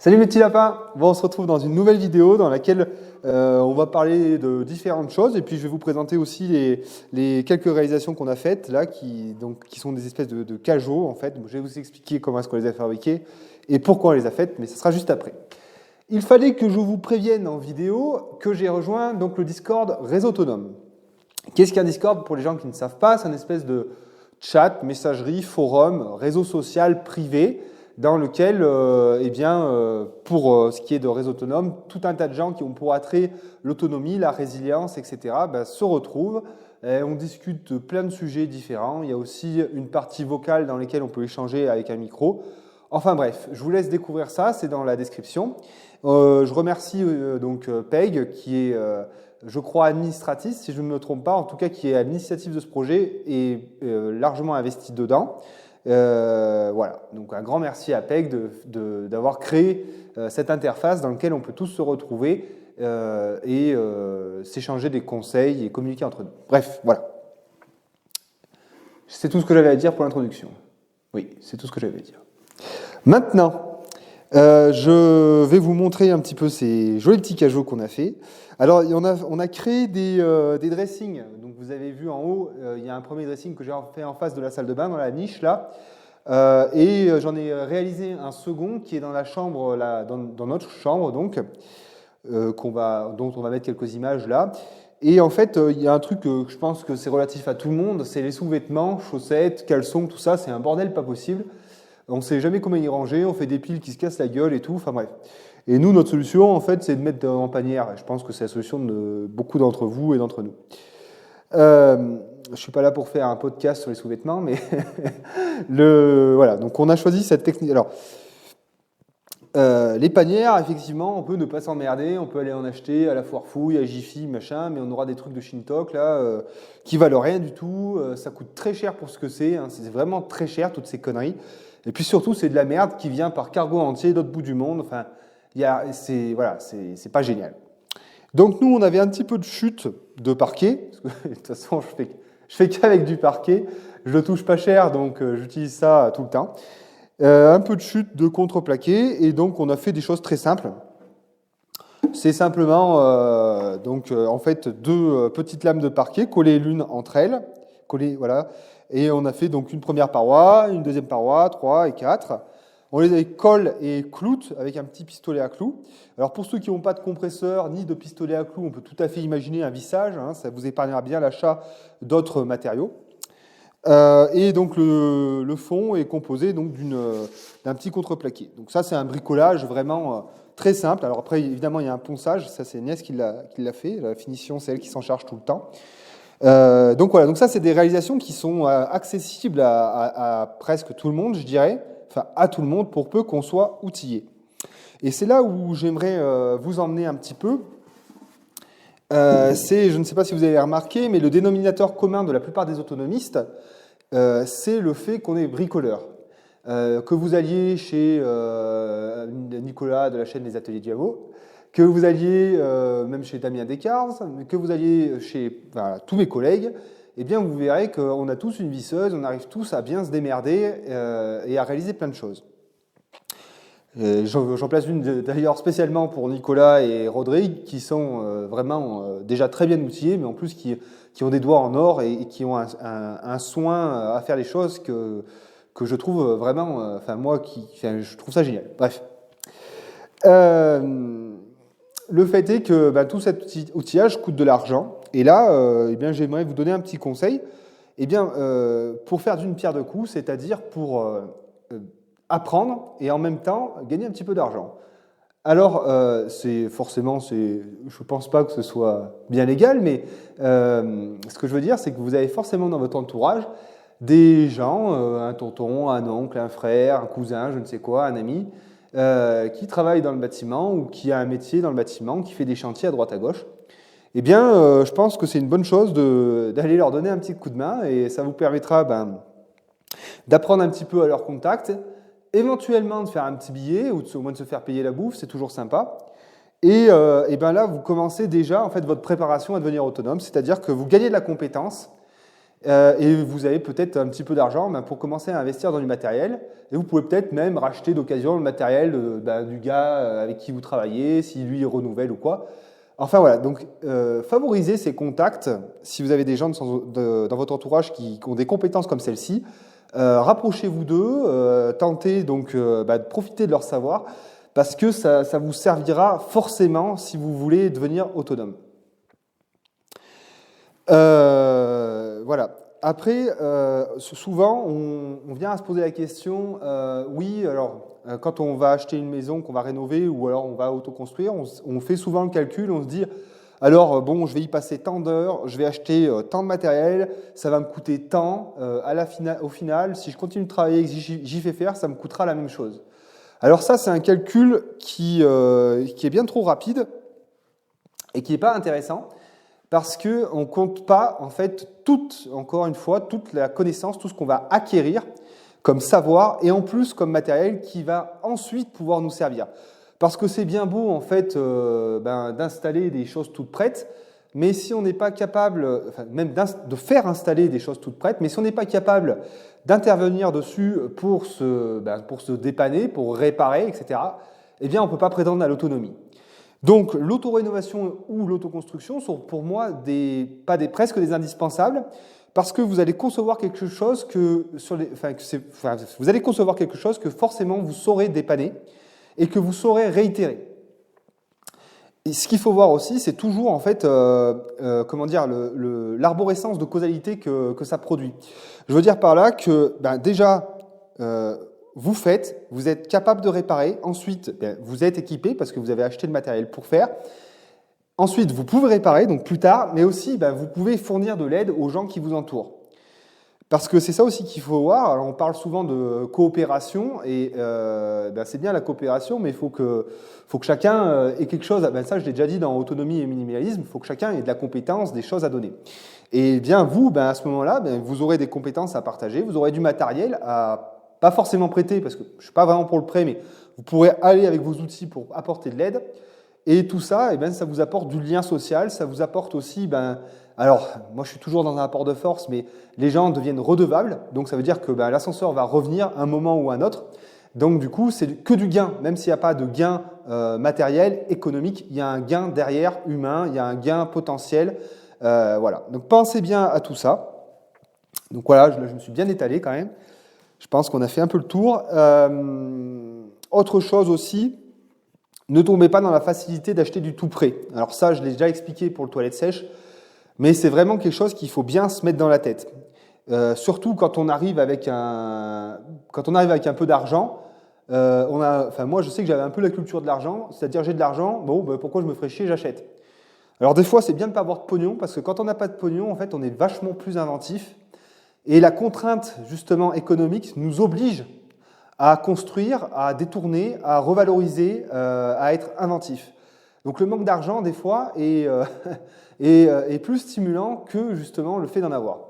Salut mes petits lapins! Bon, on se retrouve dans une nouvelle vidéo dans laquelle on va parler de différentes choses et puis je vais vous présenter aussi les quelques réalisations qu'on a faites là qui sont des espèces de cajots en fait. Je vais vous expliquer comment est-ce qu'on les a fabriqués et pourquoi on les a faites, mais ce sera juste après. Il fallait que je vous prévienne en vidéo que j'ai rejoint donc le Discord Réseau Autonome. Qu'est-ce qu'un Discord pour les gens qui ne savent pas? C'est une espèce de chat, messagerie, forum, réseau social privé dans lequel, pour ce qui est de réseau autonome, tout un tas de gens qui ont pour attrait l'autonomie, la résilience, etc., se retrouvent. Et on discute de plein de sujets différents. Il y a aussi une partie vocale dans laquelle on peut échanger avec un micro. Enfin bref, je vous laisse découvrir ça, c'est dans la description. Je remercie Peg, qui est, je crois, administratrice, si je ne me trompe pas, en tout cas qui est à l'initiative de ce projet et largement investi dedans. Voilà, donc un grand merci à Peg d'avoir créé cette interface dans laquelle on peut tous se retrouver et s'échanger des conseils et communiquer entre nous. Bref, voilà. C'est tout ce que j'avais à dire pour l'introduction. Oui, c'est tout ce que j'avais à dire. Maintenant, je vais vous montrer un petit peu ces jolis petits cajots qu'on a fait. Alors, on a créé des dressings. Donc, vous avez vu en haut, il y a un premier dressing que j'ai fait en face de la salle de bain, dans la niche là. Et j'en ai réalisé un second qui est dans la chambre, là, dans notre chambre, donc, dont on va mettre quelques images là. Et en fait, il y a un truc que je pense que c'est relatif à tout le monde, c'est les sous-vêtements, chaussettes, caleçons, tout ça, c'est un bordel pas possible. On ne sait jamais comment y ranger, on fait des piles qui se cassent la gueule et tout, enfin bref. Et nous, notre solution, en fait, c'est de mettre en panière. Je pense que c'est la solution de beaucoup d'entre vous et d'entre nous. Je ne suis pas là pour faire un podcast sur les sous-vêtements, mais voilà. Donc, on a choisi cette technique. Alors, les panières, effectivement, on peut ne pas s'emmerder, on peut aller en acheter à la Foire Fouille, à Jiffy, machin, mais on aura des trucs de Shintok, là, qui valent rien du tout. Ça coûte très cher pour ce que c'est. Hein. C'est vraiment très cher, toutes ces conneries. Et puis surtout, c'est de la merde qui vient par cargo entier d'autre bout du monde. Enfin, c'est pas génial. Donc nous, on avait un petit peu de chute de parquet. Parce que, de toute façon, je fais qu'avec du parquet. Je le touche pas cher, donc j'utilise ça tout le temps. Un peu de chute de contreplaqué. Et donc, on a fait des choses très simples. C'est simplement, en fait, deux petites lames de parquet collées l'une entre elles. Collées, voilà. Et on a fait donc une première paroi, une deuxième paroi, 3 et 4. On les colle et cloute avec un petit pistolet à clous. Alors pour ceux qui n'ont pas de compresseur ni de pistolet à clous, on peut tout à fait imaginer un vissage. Hein, ça vous épargnera bien l'achat d'autres matériaux. Et donc le fond est composé donc d'un petit contreplaqué. Donc ça c'est un bricolage vraiment très simple. Alors après évidemment il y a un ponçage, ça c'est Agnès qui l'a fait. La finition c'est elle qui s'en charge tout le temps. Donc voilà, donc ça c'est des réalisations qui sont accessibles à presque tout le monde, je dirais, enfin à tout le monde pour peu qu'on soit outillé. Et c'est là où j'aimerais vous emmener un petit peu. Je ne sais pas si vous avez remarqué, mais le dénominateur commun de la plupart des autonomistes, c'est le fait qu'on est bricoleur. Que vous alliez chez Nicolas de la chaîne des Ateliers Diavo, que vous alliez même chez Damien Descartes, que vous alliez chez tous mes collègues, eh bien vous verrez qu'on a tous une visseuse, on arrive tous à bien se démerder et à réaliser plein de choses. J'en place une d'ailleurs spécialement pour Nicolas et Rodrigue, qui sont vraiment déjà très bien outillés, mais en plus qui ont des doigts en or et qui ont un soin à faire les choses que je trouve vraiment, je trouve ça génial. Bref. Le fait est que tout cet outillage coûte de l'argent. Et là, j'aimerais vous donner un petit conseil. Pour faire d'une pierre deux coups, c'est-à-dire pour apprendre et en même temps gagner un petit peu d'argent. Alors, je pense pas que ce soit bien légal, mais ce que je veux dire, c'est que vous avez forcément dans votre entourage des gens, un tonton, un oncle, un frère, un cousin, je ne sais quoi, un ami, qui travaille dans le bâtiment ou qui a un métier dans le bâtiment, qui fait des chantiers à droite à gauche. Eh bien, je pense que c'est une bonne chose d'aller leur donner un petit coup de main et ça vous permettra d'apprendre un petit peu à leur contact, éventuellement de faire un petit billet ou au moins de se faire payer la bouffe, c'est toujours sympa. Et là, vous commencez déjà en fait votre préparation à devenir autonome, c'est-à-dire que vous gagnez de la compétence Et vous avez peut-être un petit peu d'argent pour commencer à investir dans du matériel. Et vous pouvez peut-être même racheter d'occasion le matériel du gars avec qui vous travaillez, si lui renouvelle ou quoi. Enfin voilà, donc favorisez ces contacts. Si vous avez des gens dans votre entourage qui ont des compétences comme celle-ci, rapprochez-vous d'eux, tentez donc de profiter de leur savoir, parce que ça vous servira forcément si vous voulez devenir autonome. Voilà. Après, souvent, on vient à se poser la question, oui, alors, quand on va acheter une maison qu'on va rénover ou alors on va autoconstruire, on fait souvent le calcul, on se dit, alors, bon, je vais y passer tant d'heures, je vais acheter tant de matériel, ça va me coûter tant, au final, si je continue de travailler avec JFR, ça me coûtera la même chose. Alors ça, c'est un calcul qui est bien trop rapide et qui n'est pas intéressant, parce qu'on ne compte pas, en fait, encore une fois, toute la connaissance, tout ce qu'on va acquérir comme savoir, et en plus comme matériel qui va ensuite pouvoir nous servir. Parce que c'est bien beau, en fait, d'installer des choses toutes prêtes, mais si on n'est pas capable, enfin, même de faire installer des choses toutes prêtes, mais si on n'est pas capable d'intervenir dessus pour se dépanner, pour réparer, etc., eh bien, on ne peut pas prétendre à l'autonomie. Donc, l'autorénovation ou l'autoconstruction sont pour moi presque des indispensables, parce que vous allez concevoir quelque chose vous allez concevoir quelque chose que forcément vous saurez dépanner et que vous saurez réitérer. Et ce qu'il faut voir aussi, c'est toujours en fait, l'arborescence de causalité que ça produit. Je veux dire par là que déjà, vous êtes capable de réparer, ensuite vous êtes équipé parce que vous avez acheté le matériel pour faire. Ensuite, vous pouvez réparer, donc plus tard, mais aussi vous pouvez fournir de l'aide aux gens qui vous entourent. Parce que c'est ça aussi qu'il faut voir. Alors, on parle souvent de coopération, et c'est bien la coopération, mais il faut que chacun ait quelque chose. Ça, je l'ai déjà dit dans autonomie et minimalisme, il faut que chacun ait de la compétence, des choses à donner. Et bien vous, à ce moment-là, vous aurez des compétences à partager, vous aurez du matériel à pas forcément prêter, parce que je ne suis pas vraiment pour le prêt, mais vous pourrez aller avec vos outils pour apporter de l'aide. Et tout ça, ça vous apporte du lien social, ça vous apporte aussi, alors moi je suis toujours dans un rapport de force, mais les gens deviennent redevables, donc ça veut dire que l'ascenseur va revenir un moment ou un autre. Donc du coup, c'est que du gain, même s'il n'y a pas de gain matériel, économique, il y a un gain derrière, humain, il y a un gain potentiel. Voilà, donc pensez bien à tout ça. Donc voilà, je me suis bien étalé quand même. Je pense qu'on a fait un peu le tour. Autre chose aussi, ne tombez pas dans la facilité d'acheter du tout prêt. Alors ça, je l'ai déjà expliqué pour le toilette sèche, mais c'est vraiment quelque chose qu'il faut bien se mettre dans la tête. Surtout quand on arrive avec un peu d'argent. Moi, je sais que j'avais un peu la culture de l'argent, c'est-à-dire j'ai de l'argent, pourquoi je me ferais chier, j'achète. Alors des fois, c'est bien de ne pas avoir de pognon, parce que quand on n'a pas de pognon, en fait, on est vachement plus inventif. Et la contrainte, justement, économique nous oblige à construire, à détourner, à revaloriser, à être inventif. Donc le manque d'argent, des fois, est plus stimulant que justement le fait d'en avoir.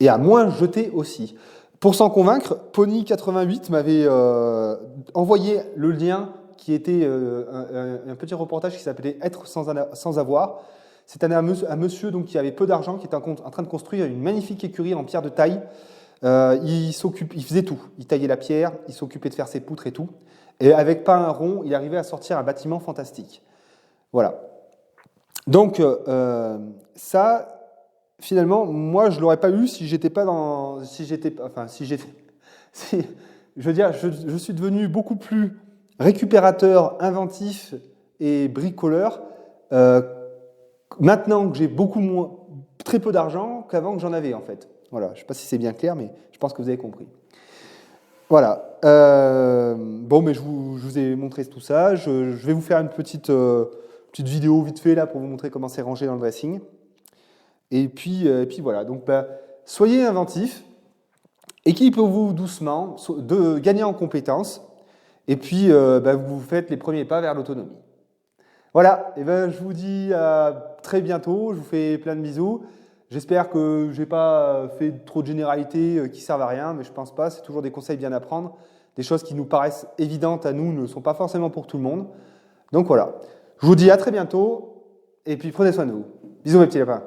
Et à moins jeter aussi. Pour s'en convaincre, Pony88 m'avait envoyé le lien qui était un petit reportage qui s'appelait « Être sans avoir ». C'était un monsieur donc, qui avait peu d'argent, qui était en train de construire une magnifique écurie en pierre de taille. Il faisait tout. Il taillait la pierre, il s'occupait de faire ses poutres et tout. Et avec pas un rond, il arrivait à sortir un bâtiment fantastique. Voilà. Donc, ça, finalement, moi, je ne l'aurais pas eu si j'étais pas dans. Je veux dire, je suis devenu beaucoup plus récupérateur, inventif et bricoleur maintenant que j'ai très peu d'argent qu'avant que j'en avais, en fait. Voilà, je ne sais pas si c'est bien clair, mais je pense que vous avez compris. Voilà. Mais je vous ai montré tout ça. Je vais vous faire une petite vidéo vite fait là pour vous montrer comment c'est rangé dans le dressing. Et puis voilà. Donc, soyez inventifs, équipez-vous doucement, de gagner en compétences, et puis vous faites les premiers pas vers l'autonomie. Voilà. Et je vous dis à très bientôt. Je vous fais plein de bisous. J'espère que je n'ai pas fait trop de généralités qui ne servent à rien, mais je ne pense pas. C'est toujours des conseils bien à prendre. Des choses qui nous paraissent évidentes à nous ne sont pas forcément pour tout le monde. Donc voilà. Je vous dis à très bientôt et puis prenez soin de vous. Bisous mes petits lapins.